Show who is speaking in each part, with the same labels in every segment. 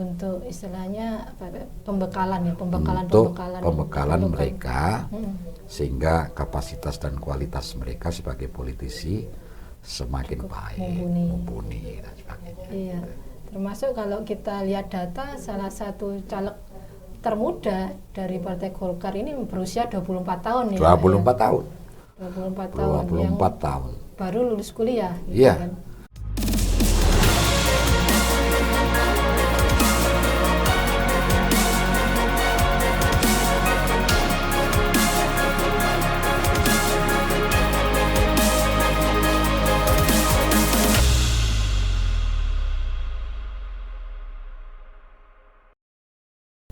Speaker 1: untuk istilahnya pembekalan ya, pembekalan
Speaker 2: mereka sehingga kapasitas dan kualitas mereka sebagai politisi semakin baik, mumpuni dan sebagainya.
Speaker 1: Iya, termasuk kalau kita lihat data, salah satu caleg termuda dari Partai Golkar ini berusia 24 tahun ya.
Speaker 2: 24 tahun.
Speaker 1: 24 tahun.
Speaker 2: 24 tahun.
Speaker 1: Baru lulus kuliah.
Speaker 2: Iya.
Speaker 1: Kan?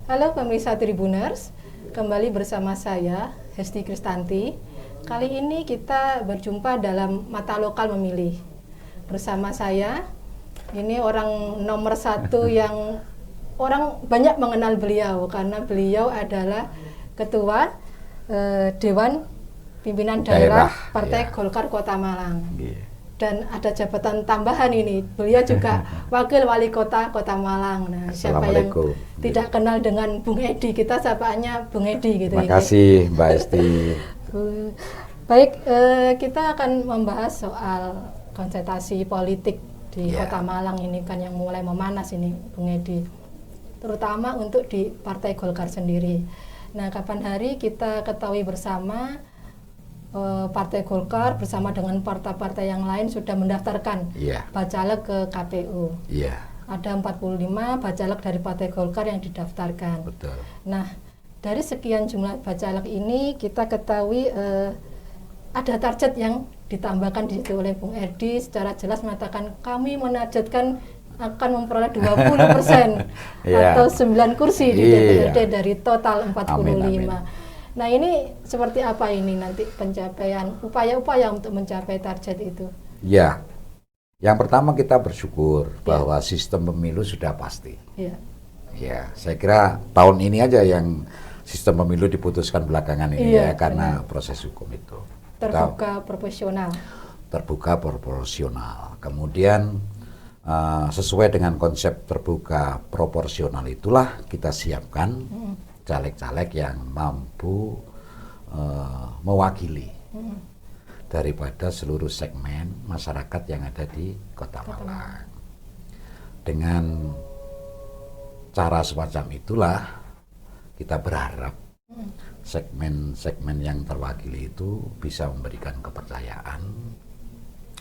Speaker 1: Halo pemirsa Tribuners, kembali bersama saya Hesti Kristanti. Kali ini kita berjumpa dalam Mata Lokal Memilih. Bersama saya, ini orang nomor satu yang orang banyak mengenal beliau karena beliau adalah Ketua Dewan Pimpinan Daerah Partai Golkar Kota Malang. Dan ada jabatan tambahan ini, beliau juga Wakil Wali Kota Kota Malang. Nah, siapa yang tidak kenal dengan Bung Edi, kita sapaannya Bung Edi gitu.
Speaker 2: Terima kasih Mbak Esti.
Speaker 1: Baik, kita akan membahas soal konsentrasi politik di Kota Malang ini kan yang mulai memanas ini Bung Edi, terutama untuk di Partai Golkar sendiri. Nah, kapan hari kita ketahui bersama Partai Golkar bersama dengan partai-partai yang lain sudah mendaftarkan bacalek ke KPU. Ada 45 bacalek dari Partai Golkar yang didaftarkan.
Speaker 2: Betul.
Speaker 1: Nah, dari sekian jumlah bacalek ini kita ketahui ada target yang ditambahkan di situ oleh Bung Edi secara jelas mengatakan kami menargetkan akan memperoleh 20% atau 9 kursi di DPRD dari total 45. Amin. Nah, ini seperti apa ini nanti pencapaian, upaya-upaya untuk mencapai target itu?
Speaker 2: Ya, yang pertama kita bersyukur bahwa sistem pemilu sudah pasti. Ya, saya kira tahun ini aja yang sistem pemilu diputuskan belakangan ini karena proses hukum itu.
Speaker 1: Terbuka proporsional. Terbuka
Speaker 2: proporsional. Kemudian sesuai dengan konsep terbuka proporsional itulah kita siapkan caleg-caleg yang mampu mewakili daripada seluruh segmen masyarakat yang ada di Kota Malang. Dengan cara semacam itulah kita berharap segmen-segmen yang terwakili itu bisa memberikan kepercayaan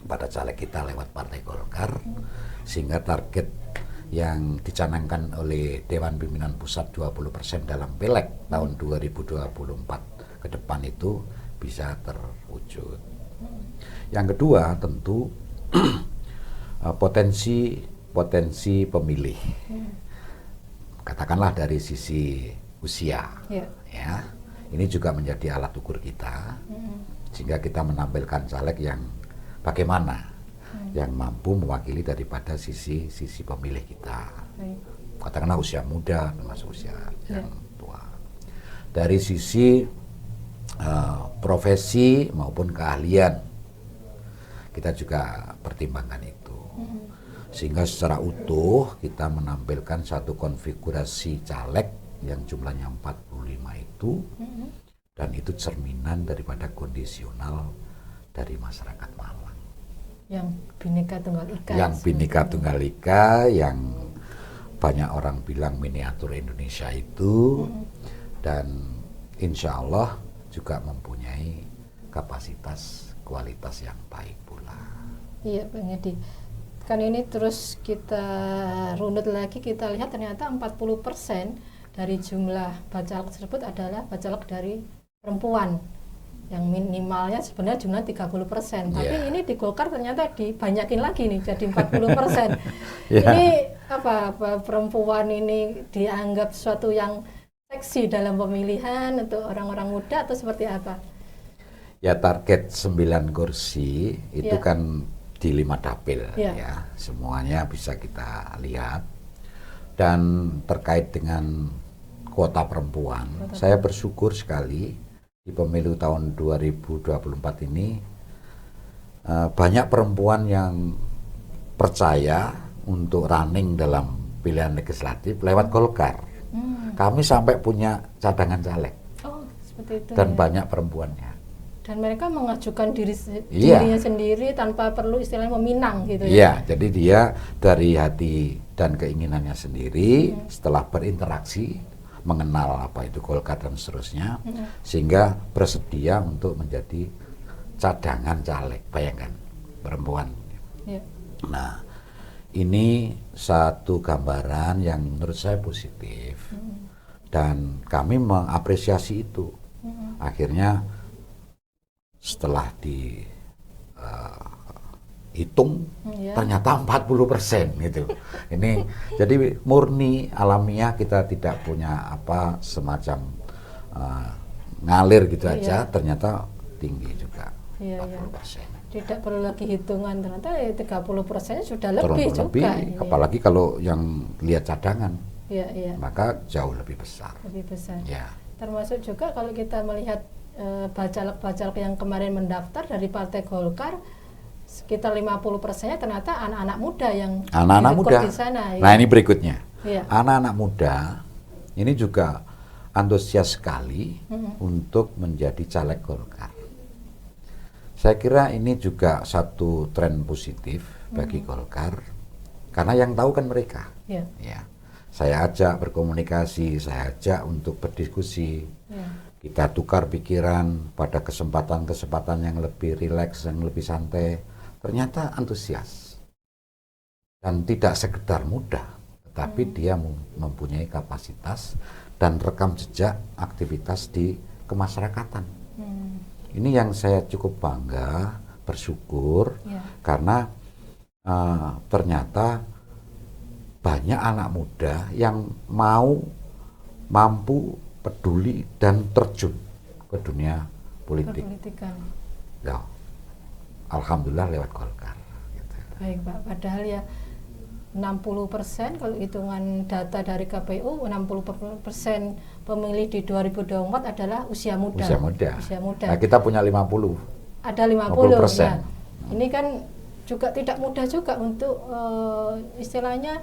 Speaker 2: pada caleg kita lewat Partai Golkar, sehingga target yang dicanangkan oleh Dewan Pimpinan Pusat 20% dalam Pileg tahun 2024 ke depan itu bisa terwujud. Yang kedua tentu potensi pemilih. Katakanlah dari sisi usia. Ya. Ini juga menjadi alat ukur kita sehingga kita menampilkan caleg yang bagaimana yang mampu mewakili daripada sisi pemilih kita. Katakanlah usia muda termasuk usia yang tua. Dari sisi profesi maupun keahlian kita juga pertimbangkan itu. Sehingga secara utuh kita menampilkan satu konfigurasi caleg yang jumlahnya 45 itu dan itu cerminan daripada kondisional dari masyarakat Malang.
Speaker 1: Yang Bhinneka Tunggal Ika.
Speaker 2: Yang Bhinneka Tunggal Ika, yang banyak orang bilang miniatur Indonesia itu, dan insya Allah juga mempunyai kapasitas kualitas yang baik pula.
Speaker 1: Iya, Bang Edi. Kan ini terus kita runut lagi, kita lihat ternyata 40% dari jumlah bacalek tersebut adalah bacalek dari perempuan. Yang minimalnya sebenarnya jumlah 30%. Tapi ini di Golkar ternyata dibanyakin lagi nih jadi 40%. Ini apa perempuan ini dianggap sesuatu yang seksi dalam pemilihan untuk orang-orang muda atau seperti apa?
Speaker 2: Ya, target 9 kursi itu kan di 5 dapil ya. Semuanya bisa kita lihat. Dan terkait dengan kuota perempuan, saya bersyukur sekali di pemilu tahun 2024 ini banyak perempuan yang percaya untuk running dalam pilihan legislatif lewat Golkar. Kami sampai punya cadangan caleg.
Speaker 1: Oh, seperti itu.
Speaker 2: Dan
Speaker 1: ya.
Speaker 2: banyak perempuannya.
Speaker 1: Dan mereka mengajukan dirinya sendiri tanpa perlu istilahnya meminang gitu ya.
Speaker 2: Iya, jadi dia dari hati dan keinginannya sendiri setelah berinteraksi mengenal apa itu Golkar dan seterusnya, sehingga bersedia untuk menjadi cadangan caleg. Bayangkan, perempuan.
Speaker 1: Ya.
Speaker 2: Nah, ini satu gambaran yang menurut saya positif, dan kami mengapresiasi itu. Akhirnya setelah dihitung ternyata 40% gitu. Ini jadi murni alamiah, kita tidak punya apa semacam ngalir gitu aja, ternyata tinggi juga. 40%.
Speaker 1: Tidak perlu lagi hitungan, ternyata 30% sudah lebih juga.
Speaker 2: Apalagi kalau yang lihat cadangan,
Speaker 1: maka
Speaker 2: jauh lebih besar.
Speaker 1: Lebih besar.
Speaker 2: Ya.
Speaker 1: Termasuk juga kalau kita melihat bacalek-bacalek yang kemarin mendaftar dari Partai Golkar, sekitar 50%-nya ternyata anak-anak muda yang
Speaker 2: muda
Speaker 1: di sana.
Speaker 2: Nah, ini berikutnya.
Speaker 1: Ya.
Speaker 2: Anak-anak muda ini juga antusias sekali untuk menjadi caleg Golkar. Saya kira ini juga satu tren positif bagi Golkar, karena yang tahu kan mereka. Ya. Saya ajak berkomunikasi, saya ajak untuk berdiskusi. Kita tukar pikiran pada kesempatan-kesempatan yang lebih rileks, yang lebih santai. Ternyata antusias. Dan tidak sekedar muda, tetapi dia mempunyai kapasitas dan rekam jejak aktivitas di kemasyarakatan. Ini yang saya cukup bangga, bersyukur, karena ternyata banyak anak muda yang mampu, peduli dan terjun ke dunia politik. Ya, alhamdulillah lewat Golkar. Gitu.
Speaker 1: Baik Pak, padahal ya 60% kalau hitungan data dari KPU, 60% pemilih di 2024 adalah usia muda.
Speaker 2: Usia muda. Nah, kita punya 50.
Speaker 1: Ada 50%. Ya. Ini kan juga tidak mudah juga untuk istilahnya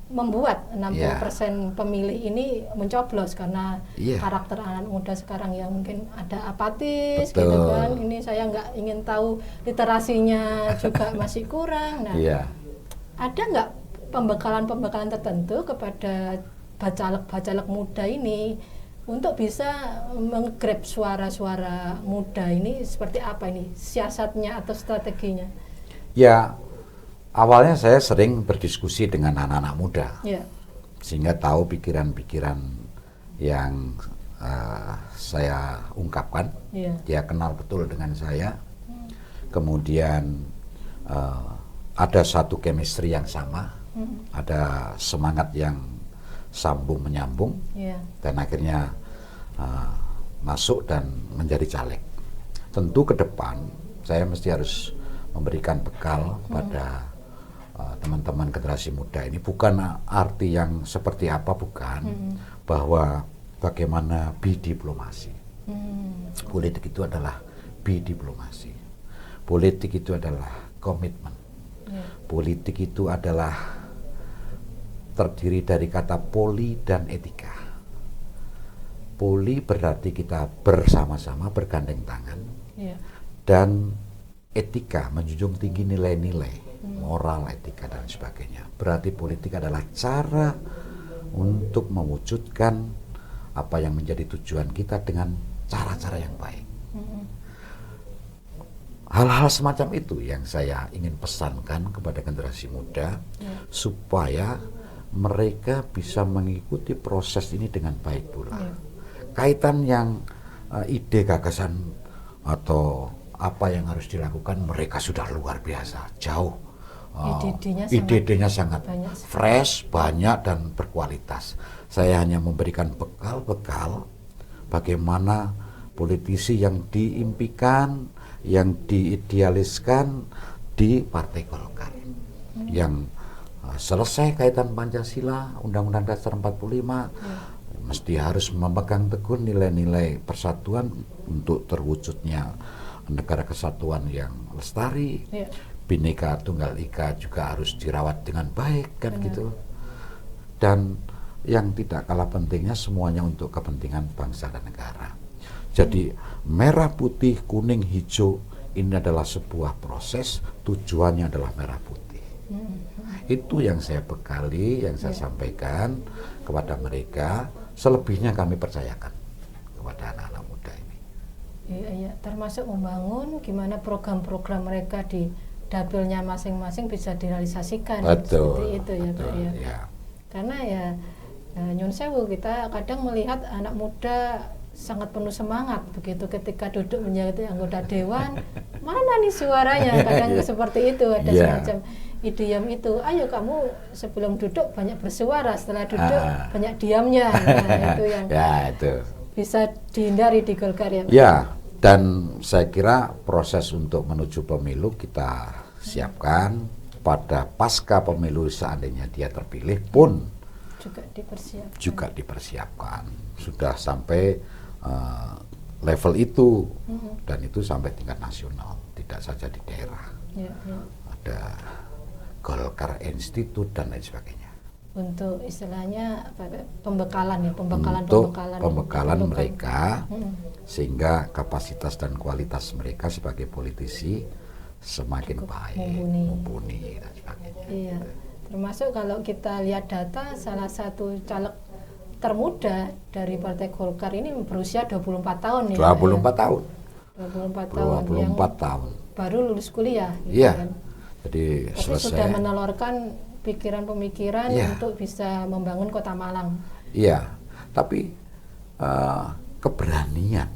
Speaker 1: membuat 60% pemilih ini mencoblos, karena karakter anak muda sekarang yang mungkin ada apatis.
Speaker 2: Betul.
Speaker 1: Gitu kan. Ini saya nggak ingin tahu literasinya juga masih kurang. Nah, ada nggak pembekalan tertentu kepada bacalek muda ini untuk bisa menggrab suara-suara muda ini? Seperti apa ini siasatnya atau strateginya?
Speaker 2: Ya, awalnya saya sering berdiskusi dengan anak-anak muda, sehingga tahu pikiran-pikiran yang saya ungkapkan. Dia kenal betul dengan saya. Kemudian ada satu chemistry yang sama, ada semangat yang sambung menyambung, dan akhirnya masuk dan menjadi caleg. Tentu ke depan saya mesti harus memberikan bekal pada teman-teman generasi muda ini, bukan arti yang seperti apa, bukan, bahwa bagaimana bidiplomasi. Politik itu adalah bidiplomasi. Politik itu adalah komitmen. Politik itu adalah terdiri dari kata poli dan etika. Poli berarti kita bersama-sama bergandeng tangan, dan etika menjunjung tinggi nilai-nilai moral, etika dan sebagainya. Berarti politik adalah cara untuk mewujudkan apa yang menjadi tujuan kita dengan cara-cara yang baik. Hal-hal semacam itu yang saya ingin pesankan kepada generasi muda, supaya mereka bisa mengikuti proses ini dengan baik pula. Kaitan yang ide, gagasan atau apa yang harus dilakukan, mereka sudah luar biasa, jauh. Ide-idenya sangat fresh, banyak dan berkualitas. Saya hanya memberikan bekal-bekal bagaimana politisi yang diimpikan, yang diidealiskan di Partai Golkar, yang selesai kaitan Pancasila, Undang-Undang Dasar 45, mesti harus memegang teguh nilai-nilai persatuan untuk terwujudnya negara kesatuan yang lestari. Bhinneka Tunggal Ika juga harus dirawat dengan baik, kan gitu. dan yang tidak kalah pentingnya semuanya untuk kepentingan bangsa dan negara. Jadi merah, putih, kuning, hijau ini adalah sebuah proses, tujuannya adalah merah putih. Itu yang saya bekali, yang saya sampaikan kepada mereka. Selebihnya kami percayakan kepada anak-anak muda ini.
Speaker 1: Iya, termasuk membangun gimana program-program mereka di dapilnya masing-masing bisa direalisasikan.
Speaker 2: Betul,
Speaker 1: seperti itu ya
Speaker 2: betul,
Speaker 1: Pak ya.
Speaker 2: Ya.
Speaker 1: Karena ya nyun sewu, kita kadang melihat anak muda sangat penuh semangat begitu ketika duduk menjadi anggota dewan, mana nih suaranya, kadang seperti itu, ada semacam idiom itu, ayo kamu sebelum duduk banyak bersuara, setelah duduk banyak diamnya. Nah, itu yang
Speaker 2: itu
Speaker 1: bisa dihindari di Golkar ya Pak?
Speaker 2: Ya, dan saya kira proses untuk menuju pemilu kita siapkan. Pada pasca pemilu seandainya dia terpilih pun juga dipersiapkan. Sudah sampai level itu, dan itu sampai tingkat nasional, tidak saja di daerah. Ada Golkar Institute dan lain sebagainya.
Speaker 1: Untuk istilahnya pembekalan mereka,
Speaker 2: sehingga kapasitas dan kualitas mereka sebagai politisi semakin baik, mumpuni dan sebagainya.
Speaker 1: Iya, termasuk kalau kita lihat data, salah satu caleg termuda dari Partai Golkar ini berusia 24 tahun ya.
Speaker 2: 24 tahun.
Speaker 1: 24
Speaker 2: tahun.
Speaker 1: Baru lulus kuliah.
Speaker 2: Iya.
Speaker 1: Kan?
Speaker 2: Jadi
Speaker 1: tapi sudah menelurkan pikiran-pemikiran untuk bisa membangun Kota Malang.
Speaker 2: Iya, tapi keberanian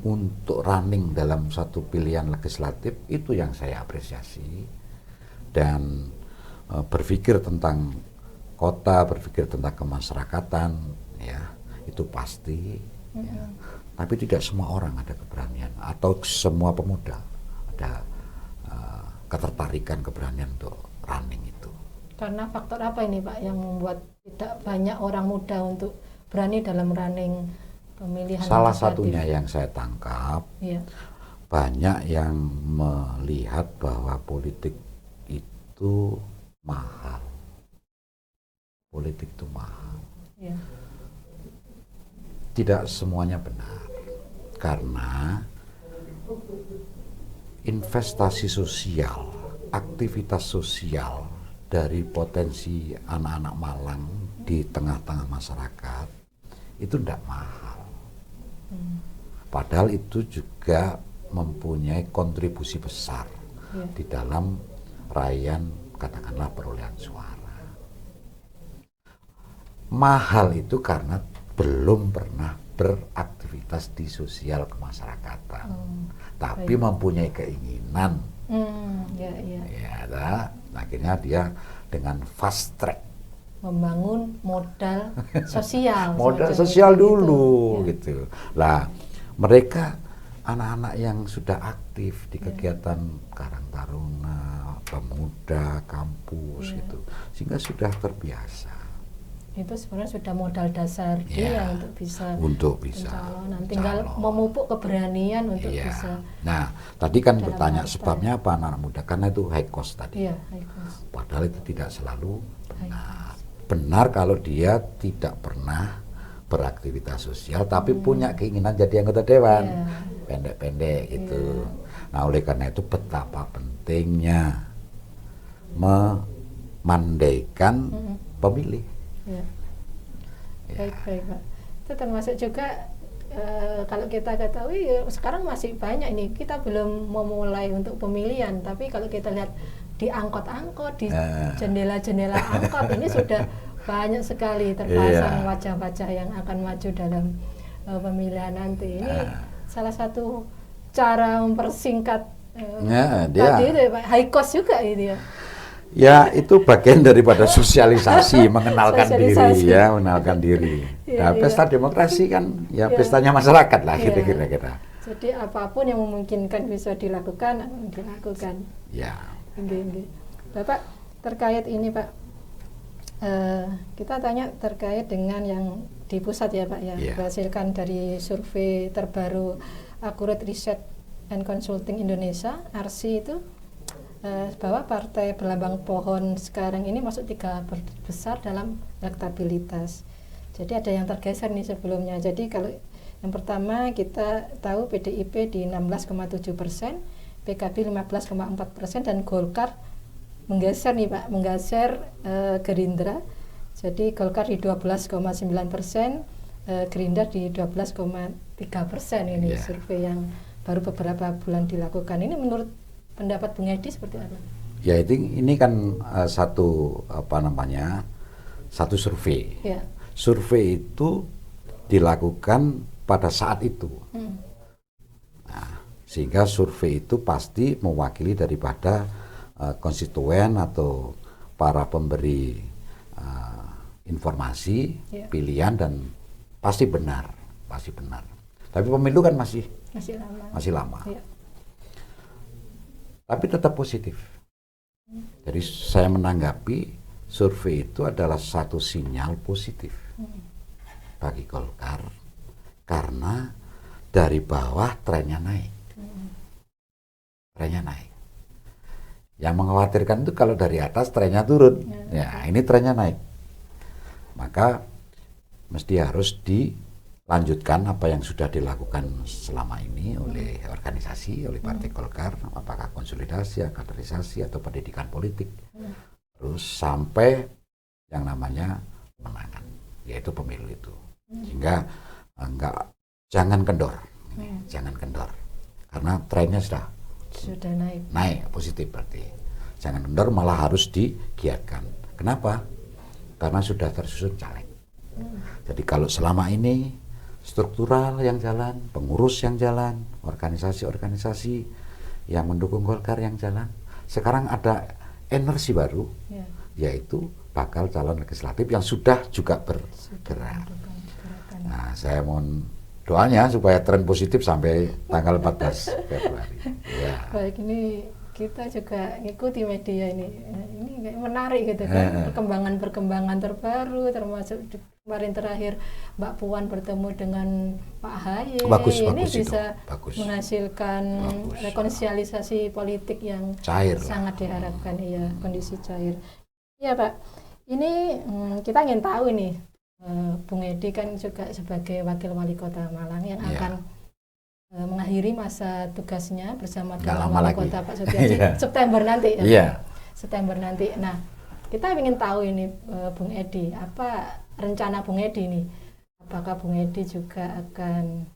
Speaker 2: untuk running dalam satu pilihan legislatif itu yang saya apresiasi, dan berpikir tentang kota, berpikir tentang kemasyarakatan, ya itu pasti. Ya. Tapi tidak semua orang ada keberanian, atau semua pemuda ada ketertarikan, keberanian untuk running itu.
Speaker 1: Karena faktor apa ini Pak yang membuat tidak banyak orang muda untuk berani dalam running pemilihan?
Speaker 2: Salah satunya yang saya tangkap, banyak yang melihat bahwa politik itu mahal. Politik itu mahal. Tidak semuanya benar, karena investasi sosial, aktivitas sosial dari potensi anak-anak Malang di tengah-tengah masyarakat itu tidak mahal. Padahal itu juga mempunyai kontribusi besar di dalam raihan, katakanlah, perolehan suara. Mahal itu karena belum pernah beraktivitas di sosial kemasyarakatan, tapi mempunyai keinginan. Akhirnya dia dengan fast track
Speaker 1: membangun modal sosial.
Speaker 2: Modal sosial dulu gitu. Lah, mereka anak-anak yang sudah aktif di kegiatan Karang Taruna, pemuda, kampus gitu, sehingga sudah terbiasa.
Speaker 1: Itu sebenarnya sudah modal dasar dia untuk bisa mencalon. Tinggal memupuk keberanian untuk bisa.
Speaker 2: Nah, tadi kan bertanya sebabnya apa anak muda, karena itu high cost tadi.
Speaker 1: High cost.
Speaker 2: Padahal itu tidak selalu benar. Benar kalau dia tidak pernah beraktivitas sosial, tapi punya keinginan jadi anggota dewan, pendek-pendek gitu. Nah, oleh karena itu betapa pentingnya memandaikan pemilih.
Speaker 1: Baik Pak. Itu termasuk juga kalau kita ketahui sekarang masih banyak ini, kita belum memulai untuk pemilihan, tapi kalau kita lihat di angkot-angkot, di jendela-jendela angkot ini sudah banyak sekali terpasang wajah-wajah yang akan maju dalam pemilihan nanti. Ini salah satu cara mempersingkat tadi itu Pak, high cost juga itu ya.
Speaker 2: Ya, itu bagian daripada sosialisasi, mengenalkan diri. Nah, pesta demokrasi kan, pestanya masyarakat lah, kira-kira.
Speaker 1: Jadi apapun yang memungkinkan bisa dilakukan.
Speaker 2: Ya.
Speaker 1: Bapak, terkait ini Pak, kita tanya terkait dengan yang di pusat ya Pak ya, dihasilkan dari survei terbaru Accurate Research and Consulting Indonesia, RC itu. bahwa partai berlambang pohon sekarang ini masuk 3 besar dalam elektabilitas. Jadi ada yang tergeser nih sebelumnya. Jadi kalau yang pertama kita tahu PDIP di 16,7%, PKB 15,4% dan Golkar menggeser nih Pak, menggeser Gerindra. Jadi Golkar di 12,9%, Gerindra di 12,3% ini survei yang baru beberapa bulan dilakukan. Ini menurut pendapat Bung Edi seperti apa?
Speaker 2: Ya ini kan satu survei. Ya. Survei itu dilakukan pada saat itu. Nah, sehingga survei itu pasti mewakili daripada konstituen atau para pemberi informasi, pilihan, dan pasti benar. Tapi pemilu kan masih lama. Ya. Tapi tetap positif. Jadi saya menanggapi survei itu adalah satu sinyal positif bagi Golkar karena dari bawah trennya naik. Yang mengkhawatirkan itu kalau dari atas trennya turun. Ya, ini trennya naik. Maka mesti harus dilanjutkan apa yang sudah dilakukan selama ini oleh organisasi, oleh Partai Golkar, apakah konsolidasi, kaderisasi, atau pendidikan politik. Terus sampai yang namanya kemenangan, yaitu pemilu itu. Sehingga jangan kendor. Karena trennya sudah naik positif berarti. Jangan kendor, malah harus digiatkan. Kenapa? Karena sudah tersusun caleg. Jadi kalau selama ini struktural yang jalan, pengurus yang jalan, organisasi-organisasi yang mendukung Golkar yang jalan, sekarang ada energi baru, yaitu bakal calon legislatif yang sudah juga bergerak. Nah, saya mohon doanya supaya tren positif sampai tanggal 14 Februari. Ya.
Speaker 1: Baik, ini kita juga ngikuti media ini kayak menarik gitu kan, perkembangan terbaru, termasuk kemarin terakhir Mbak Puan bertemu dengan Pak Ahaye. Ini bisa menghasilkan rekonsiliasi politik yang
Speaker 2: cair
Speaker 1: sangat diharapkan. Ya, kondisi cair. Ya Pak, ini kita ingin tahu nih, Bung Edi kan juga sebagai wakil wali kota Malang yang akan mengakhiri masa tugasnya bersama dengan wali kota Pak Sutiaji September nanti. September nanti. Nah, kita ingin tahu ini Bung Edi, apa rencana Bung Edi ini? Apakah Bung Edi juga akan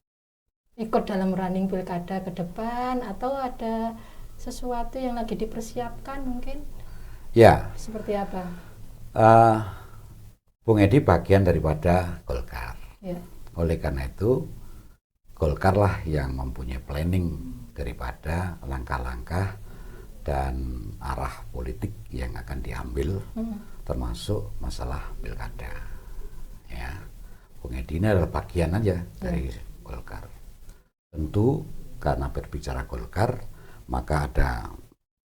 Speaker 1: ikut dalam running pilkada ke depan atau ada sesuatu yang lagi dipersiapkan mungkin?
Speaker 2: Ya.
Speaker 1: Seperti apa?
Speaker 2: Bung Edi bagian daripada Golkar. Ya. Oleh karena itu Golkar lah yang mempunyai planning daripada langkah-langkah dan arah politik yang akan diambil, termasuk masalah pilkada. Ya, Bung Edi ini adalah bagian aja dari Golkar. Tentu karena berbicara Golkar, maka ada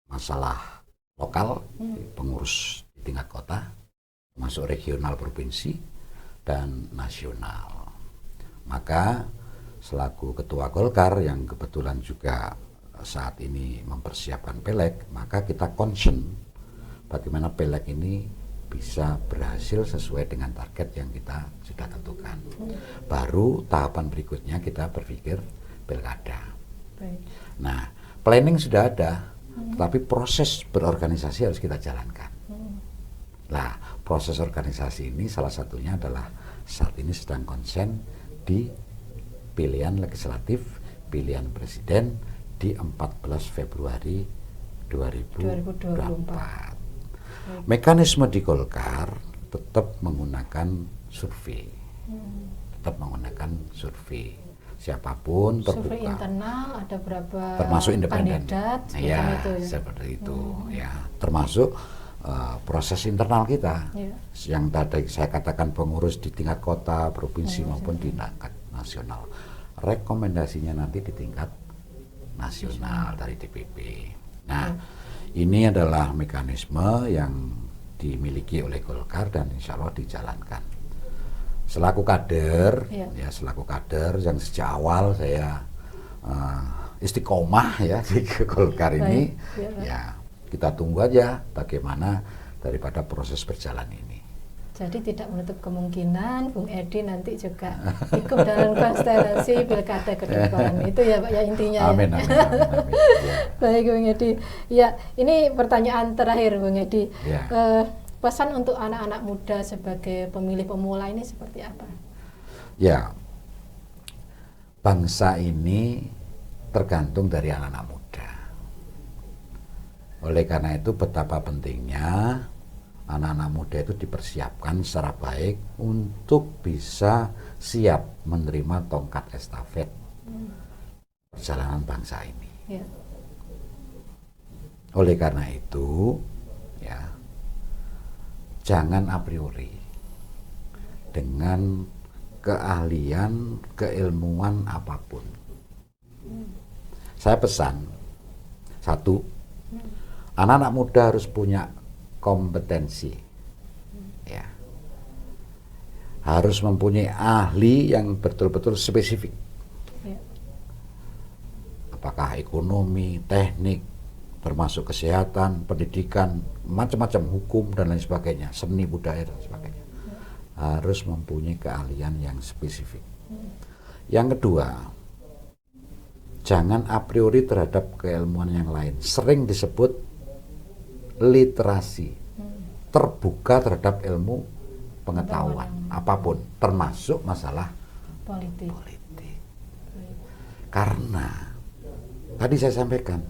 Speaker 2: masalah lokal, pengurus di tingkat kota, termasuk regional, provinsi, dan nasional. Maka selaku ketua Golkar yang kebetulan juga saat ini mempersiapkan Pileg, maka kita concern bagaimana Pileg ini bisa berhasil sesuai dengan target yang kita sudah tentukan. Baru tahapan berikutnya kita berpikir pilkada. Nah, planning sudah ada, tapi proses berorganisasi harus kita jalankan. Nah, proses organisasi ini salah satunya adalah saat ini sedang konsen di pilihan legislatif, pilihan presiden di 14 Februari 2024. Mekanisme di Golkar tetap menggunakan survei. Siapapun terbuka.
Speaker 1: Survei internal ada berapa
Speaker 2: termasuk independen.
Speaker 1: Kandidat
Speaker 2: itu ya. Seperti itu ya. Termasuk proses internal kita. Yang tadi saya katakan pengurus di tingkat kota, provinsi maupun di tingkat nasional. Rekomendasinya nanti di tingkat nasional dari DPP. Nah, ini adalah mekanisme yang dimiliki oleh Golkar dan insya Allah dijalankan. Selaku kader, selaku kader yang sejak awal saya istiqomah ya di Golkar ini, ya kita tunggu aja bagaimana daripada proses berjalan ini.
Speaker 1: Jadi tidak menutup kemungkinan Bung Edi nanti juga ikut dalam konstelasi pilkada ke depan. Itu ya Pak ya intinya.
Speaker 2: Amin,
Speaker 1: ya.
Speaker 2: amin, amin, amin. Ya.
Speaker 1: Baik Bung Edi. Ya, ini pertanyaan terakhir Bung Edi.
Speaker 2: Ya.
Speaker 1: Pesan untuk anak-anak muda sebagai pemilih pemula ini seperti apa?
Speaker 2: Ya, bangsa ini tergantung dari anak-anak muda. Oleh karena itu betapa pentingnya anak-anak muda itu dipersiapkan secara baik untuk bisa siap menerima tongkat estafet perjalanan bangsa ini.
Speaker 1: Ya.
Speaker 2: Oleh karena itu, ya, jangan a priori dengan keahlian, keilmuan apapun. Saya pesan, satu, anak-anak muda harus punya kompetensi, ya, harus mempunyai ahli yang betul-betul spesifik,
Speaker 1: Ya.
Speaker 2: apakah ekonomi, teknik, termasuk kesehatan, pendidikan, macam-macam hukum dan lain sebagainya, seni budaya dan sebagainya, harus mempunyai keahlian yang spesifik. Yang kedua, jangan a priori terhadap keilmuan yang lain. Sering disebut literasi, terbuka terhadap ilmu pengetahuan apapun, termasuk masalah
Speaker 1: Politik.
Speaker 2: Karena tadi saya sampaikan,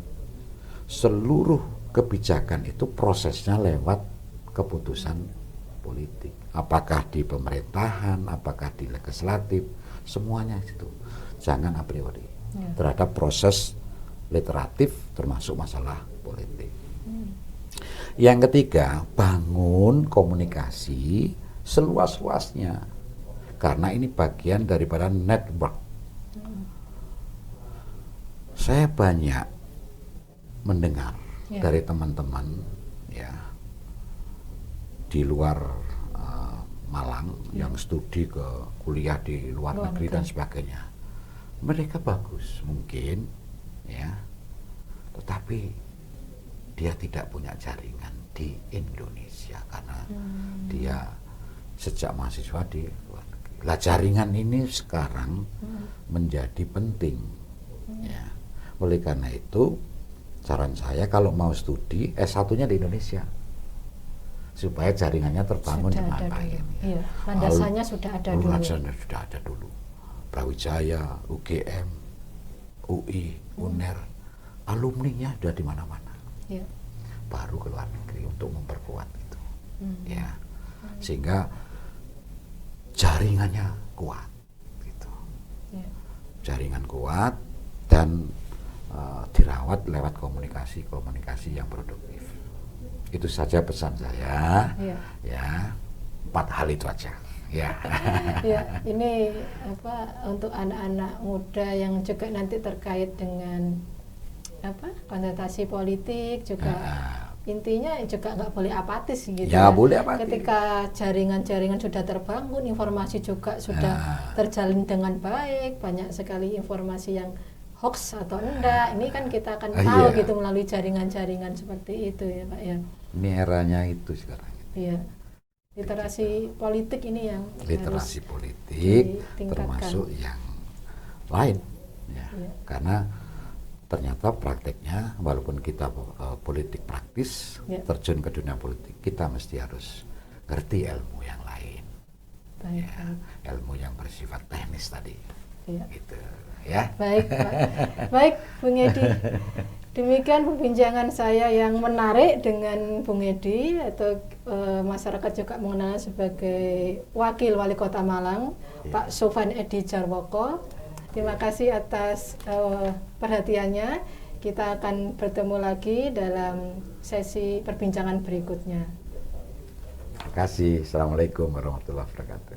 Speaker 2: seluruh kebijakan itu prosesnya lewat keputusan politik. Apakah di pemerintahan, apakah di legislatif, semuanya itu. Jangan a priori terhadap proses literatif termasuk masalah politik. Yang ketiga, bangun komunikasi seluas-luasnya, karena ini bagian daripada network. Saya banyak mendengar dari teman-teman ya di luar Malang yang studi ke kuliah di luar negeri dan sebagainya. Mereka bagus mungkin ya, tetapi dia tidak punya jaringan di Indonesia karena dia sejak mahasiswa di luar negeri. Lah jaringan ini sekarang menjadi penting, ya. Oleh karena itu saran saya kalau mau studi S1-nya di Indonesia supaya jaringannya terbangun dengan baik.
Speaker 1: Iya, landasannya sudah ada dulu.
Speaker 2: Landasannya sudah ada dulu. Brawijaya, UGM, UI, UNER, alumninya sudah di mana-mana.
Speaker 1: Ya.
Speaker 2: Baru ke luar negeri untuk memperkuat itu, ya, sehingga jaringannya kuat, gitu.
Speaker 1: Ya.
Speaker 2: Jaringan kuat dan dirawat lewat komunikasi yang produktif. Itu saja pesan saya, ya, 4 hal itu aja. Ya.
Speaker 1: Ya, ini untuk anak-anak muda yang juga nanti terkait dengan kontestasi politik juga. Intinya juga nggak boleh apatis gitu
Speaker 2: ya. Boleh apatis.
Speaker 1: Ketika jaringan-jaringan sudah terbangun, informasi juga sudah terjalin dengan baik, banyak sekali informasi yang hoax atau enggak, ini kan kita akan tahu gitu melalui jaringan-jaringan seperti itu ya Pak ya.
Speaker 2: Ini eranya itu sekarang.
Speaker 1: Iya. Literasi politik ini yang
Speaker 2: literasi politik termasuk yang lain ya. Karena ternyata prakteknya walaupun kita politik praktis terjun ke dunia politik, kita mesti harus ngerti ilmu yang lain.
Speaker 1: Baik,
Speaker 2: ya, ilmu yang bersifat teknis tadi.
Speaker 1: Ya.
Speaker 2: Gitu ya.
Speaker 1: Baik, Pak. Baik, Bung Edi. Demikian perbincangan saya yang menarik dengan Bung Edi, atau masyarakat juga mengenal sebagai Wakil Wali Kota Malang, Pak Sofan Edi Jarwoko. Terima kasih atas perhatiannya. Kita akan bertemu lagi dalam sesi perbincangan berikutnya.
Speaker 2: Terima kasih. Assalamualaikum warahmatullahi wabarakatuh.